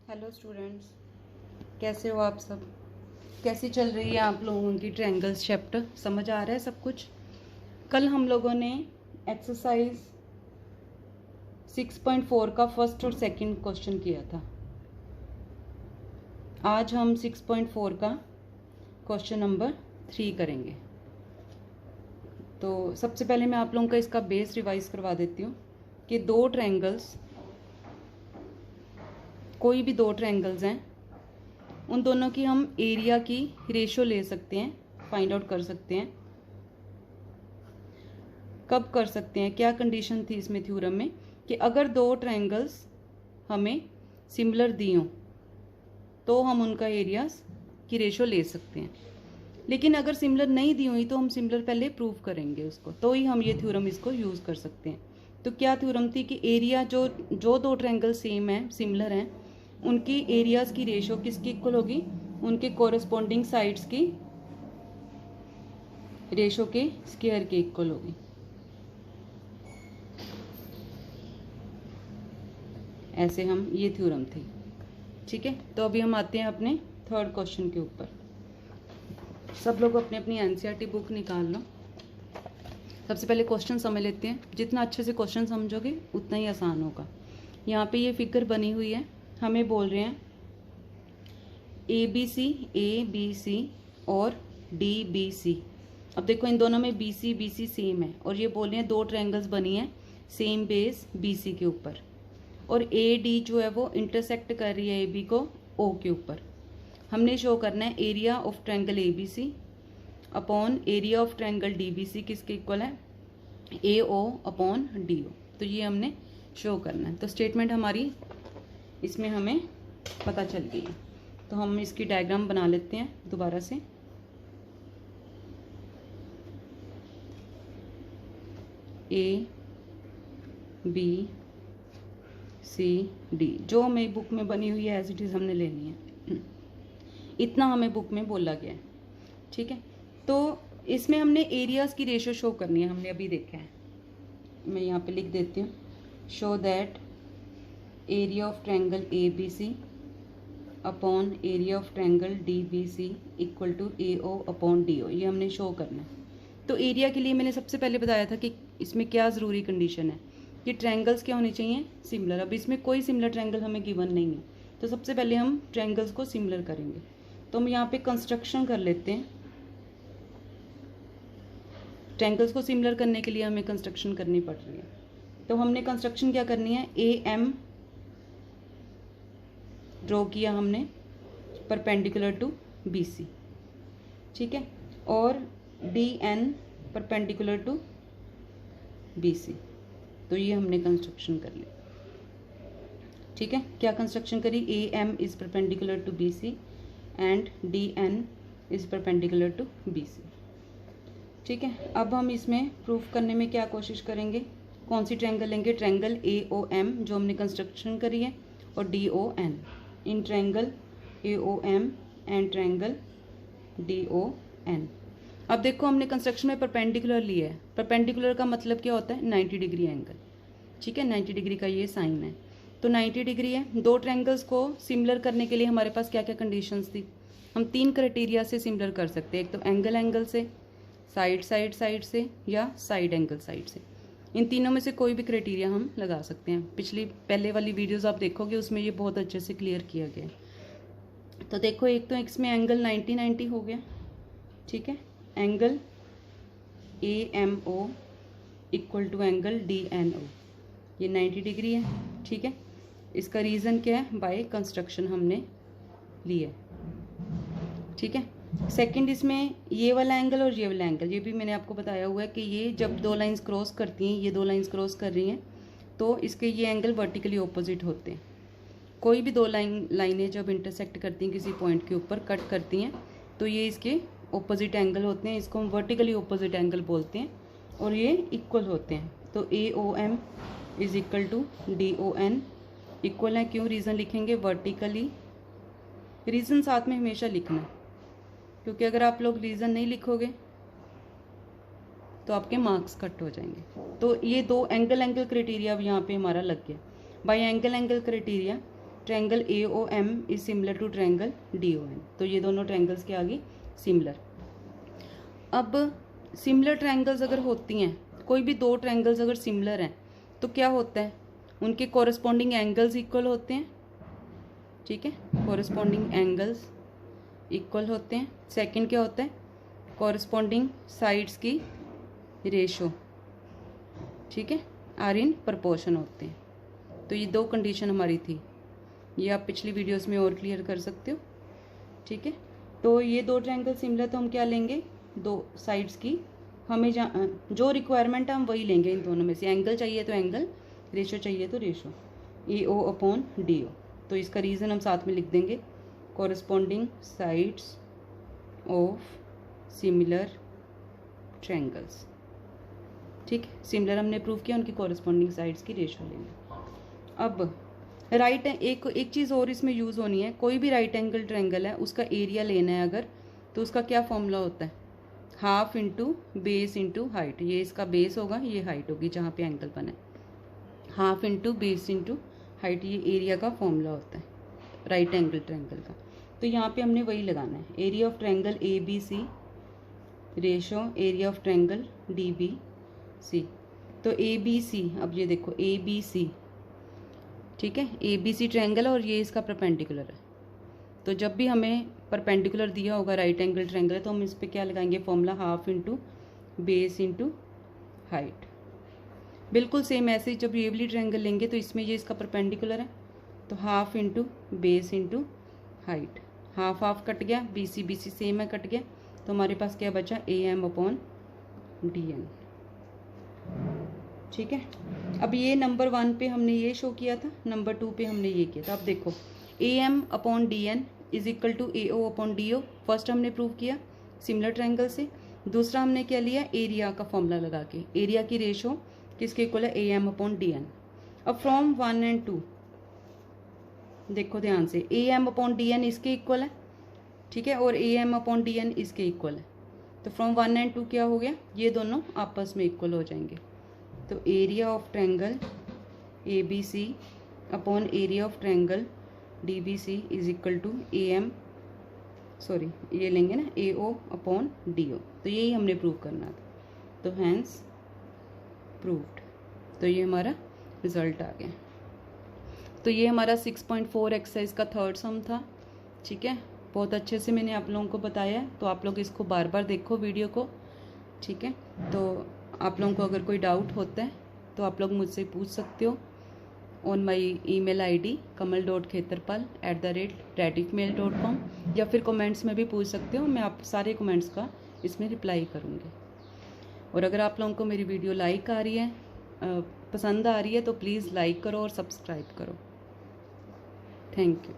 Hello students, कैसे हो आप सब? कैसी चल रही है आप लोगों की ट्रायंगल्स चैप्टर? समझ आ रहा है सब कुछ? कल हम लोगों ने एक्सरसाइज 6.4 का फर्स्ट और सेकंड क्वेश्चन किया था। आज हम 6.4 का क्वेश्चन नंबर 3 करेंगे। तो सबसे पहले मैं आप लोगों का इसका बेस रिवाइज करवा देती हूँ कि कोई भी दो ट्रायंगल्स हैं, उन दोनों की हम एरिया की रेशो ले सकते हैं, फाइंड आउट कर सकते हैं। कब कर सकते हैं? क्या कंडीशन थी इसमें थ्योरम में कि अगर दो ट्रायंगल्स हमें सिमिलर दी हों तो हम उनका एरियाज की रेशो ले सकते हैं। लेकिन अगर सिमिलर नहीं दी हुई तो हम सिमिलर पहले प्रूव करेंगे उसको, तो ही हम ये थ्योरम इसको यूज़ कर सकते हैं। तो क्या थ्योरम थी कि एरिया जो दो ट्रायंगल सेम है, सिमिलर हैं, उनकी एरियाज की रेशो किसकी इक्वल होगी? उनके कोरस्पॉन्डिंग साइड्स की रेशो के स्क्वायर के इक्वल होगी। ऐसे हम ये थ्योरम थी। ठीक है, तो अभी हम आते हैं अपने थर्ड क्वेश्चन के ऊपर। सब लोग अपनी अपनी एनसीईआरटी बुक निकाल लो। सबसे पहले क्वेश्चन समझ लेते हैं। जितना अच्छे से क्वेश्चन समझोगे उतना ही आसान होगा। यहाँ पे ये फिगर बनी हुई है, हमें बोल रहे हैं ए बी सी और डी बी सी। अब देखो इन दोनों में बी सी सेम है और ये बोल रहे हैं दो ट्रायंगल्स बनी हैं सेम बेस बी सी के ऊपर, और ए डी जो है वो इंटरसेक्ट कर रही है ए बी को ओ के ऊपर। हमने शो करना है area of triangle A B C upon area of triangle D B C किसके इक्वल है? A O upon D O. तो ये हमने शो करना है। तो स्टेटमेंट हमारी इसमें हमें पता चल गई है। तो हम इसकी डायग्राम बना लेते हैं दोबारा से। ए बी सी डी जो हमें बुक में बनी हुई है एज इट इज़ हमने लेनी है। इतना हमें बुक में बोला गया है। ठीक है, तो इसमें हमने एरियाज की रेशो शो करनी है, हमने अभी देखा है। मैं यहाँ पे लिख देती हूँ, show that area of triangle A B C upon area of triangle D B C equal to A O upon D O. ये हमने शो करना है। तो एरिया के लिए मैंने सबसे पहले बताया था कि इसमें क्या ज़रूरी कंडीशन है कि ट्रायंगल्स क्या होने चाहिए? सिमिलर। अब इसमें कोई सिमिलर ट्रायंगल हमें गिवन नहीं है, तो सबसे पहले हम ट्रायंगल्स को सिमिलर करेंगे। तो हम यहाँ पे कंस्ट्रक्शन कर लेते हैं। ट्रायंगल्स को सिमिलर करने के लिए हमें कंस्ट्रक्शन करनी पड़ रही है। तो हमने कंस्ट्रक्शन क्या करनी है? ए एम ड्रॉ किया हमने परपेंडिकुलर टू बी सी, ठीक है, और D N perpendicular to B C. तो ये हमने कंस्ट्रक्शन कर ली। ठीक है, क्या कंस्ट्रक्शन करी? A M is perpendicular to B C and D N is perpendicular to B C. ठीक है, अब हम इसमें प्रूफ करने में क्या कोशिश करेंगे? कौन सी ट्रायंगल लेंगे? ट्रायंगल ए ओ एम जो हमने कंस्ट्रक्शन करी है, और डी ओ एन। इन triangle A O M and triangle D O N. अब देखो हमने कंस्ट्रक्शन में परपेंडिकुलर लिया है। परपेंडिकुलर का मतलब क्या होता है? 90 डिग्री एंगल। ठीक है, 90 डिग्री का ये साइन है। तो 90 डिग्री है। दो ट्रायंगल्स को सिमिलर करने के लिए हमारे पास क्या क्या कंडीशंस थी? हम तीन क्राइटेरिया से सिमिलर कर सकते हैं। एक तो एंगल से, साइड से, या साइड एंगल साइड से। इन तीनों में से कोई भी क्राइटेरिया हम लगा सकते हैं। पहले वाली वीडियोस आप देखोगे, उसमें ये बहुत अच्छे से क्लियर किया गया है। तो देखो, एक तो इसमें एंगल 90 हो गया। ठीक है, angle A M O equal to angle D N O, ये 90 डिग्री है। ठीक है, इसका रीज़न क्या है? बाय कंस्ट्रक्शन हमने लिया। ठीक है, सेकंड, इसमें ये वाला एंगल और ये वाला एंगल, ये भी मैंने आपको बताया हुआ है कि ये जब दो लाइंस क्रॉस करती हैं, ये दो लाइंस क्रॉस कर रही हैं, तो इसके ये एंगल वर्टिकली ऑपोजिट होते हैं। कोई भी दो लाइनें जब इंटरसेक्ट करती हैं किसी पॉइंट के ऊपर, कट करती हैं, तो ये इसके ऑपोजिट एंगल होते हैं। इसको हम वर्टिकली ऑपोजिट एंगल बोलते हैं, और ये इक्वल होते हैं। तो a O m is equal to d O n. Equal है क्यों? रीज़न लिखेंगे वर्टिकली। रीज़न साथ में हमेशा लिखना, क्योंकि अगर आप लोग रीज़न नहीं लिखोगे तो आपके मार्क्स कट हो जाएंगे। तो ये दो एंगल क्राइटेरिया अब यहाँ पे हमारा लग गया। By angle criteria triangle AOM is similar to triangle DON। तो ये दोनों ट्रायंगल्स के आगे सिमिलर। अब सिमिलर ट्रायंगल्स अगर होती हैं, कोई भी दो ट्रायंगल्स अगर सिमिलर हैं तो क्या होता है, उनके कॉरस्पॉन्डिंग एंगल्स इक्वल होते हैं। ठीक है, कॉरस्पॉन्डिंग एंगल्स इक्वल होते हैं। सेकंड क्या होता है, कॉरस्पॉन्डिंग साइड्स की रेशो, ठीक है, आर इन प्रपोर्शन होते हैं। तो ये दो कंडीशन हमारी थी, ये आप पिछली वीडियोस में और क्लियर कर सकते हो। ठीक है, तो ये दो ट्रायंगल सिमिलर, तो हम क्या लेंगे, दो साइड्स की हमें जो रिक्वायरमेंट है हम वही लेंगे इन दोनों में से। एंगल चाहिए तो एंगल, रेशो चाहिए तो रेशो, AO/DO। तो इसका रीज़न हम साथ में लिख देंगे, corresponding sides of similar triangles. ठीक है, सिमिलर हमने प्रूव किया, उनकी कॉरस्पॉन्डिंग साइड्स की रेशो लेंगे। अब राइट एक चीज़ और इसमें यूज़ होनी है, कोई भी राइट एंगल ट्रायंगल है उसका एरिया लेना है अगर, तो उसका क्या फॉर्मूला होता है, half into base into height. ये इसका बेस होगा, ये हाइट होगी जहाँ पे एंगल बना है। Half into base into height, ये एरिया का फॉर्मूला होता है राइट एंगल ट्रायंगल का। तो यहाँ पे हमने वही लगाना है, area of triangle ABC ratio area of triangle DBC। तो ABC, अब ये देखो ABC, ठीक है, ABC ट्रायंगल है और ये इसका परपेंडिकुलर है। तो जब भी हमें परपेंडिकुलर दिया होगा राइट एंगल ट्रायंगल है, तो हम इस पर क्या लगाएंगे, formula half into base into height. बिल्कुल सेम ऐसे जब ये वाली ट्रायंगल लेंगे तो इसमें ये इसका परपेंडिकुलर है, तो half into base into height. Half half cut गया, BC सेम है, कट गया, तो हमारे पास क्या बचा, AM/DN। ठीक है, अब ये नंबर 1 पे हमने ये शो किया था, नंबर 2 पे हमने ये किया था। अब देखो AM/DN is equal to AO/DO। First हमने प्रूव किया सिमिलर ट्रायंगल से। दूसरा हमने क्या लिया, एरिया का फॉर्मूला लगा के, एरिया की रेशो किसके इक्वल है, AM/DN। अब फ्रॉम 1 और 2 देखो ध्यान से, AM/DN इसके इक्वल है, ठीक है, और AM/DN इसके इक्वल है। तो फ्रॉम 1 और 2 क्या हो गया, ये दोनों आपस में इक्वल हो जाएंगे। तो area of triangle ABC upon area of triangle DBC is equal to ये लेंगे ना, AO/DO। तो यही हमने प्रूव करना था, तो हैंस प्रूव्ड। तो ये हमारा रिजल्ट आ गया। तो ये हमारा 6.4 एक्सरसाइज का थर्ड सम था। ठीक है, बहुत अच्छे से मैंने आप लोगों को बताया, तो आप लोग इसको बार बार देखो वीडियो को। ठीक है, तो आप लोगों को अगर कोई डाउट होता है तो आप लोग मुझसे पूछ सकते हो on my email ID kamal.khetarpal@rediffmail.com, या फिर कमेंट्स में भी पूछ सकते हो, मैं आप सारे कमेंट्स का इसमें रिप्लाई करूँगी। और अगर आप लोगों को मेरी वीडियो लाइक आ रही है, पसंद आ रही है, तो प्लीज़ लाइक करो और सब्सक्राइब करो। Thank you.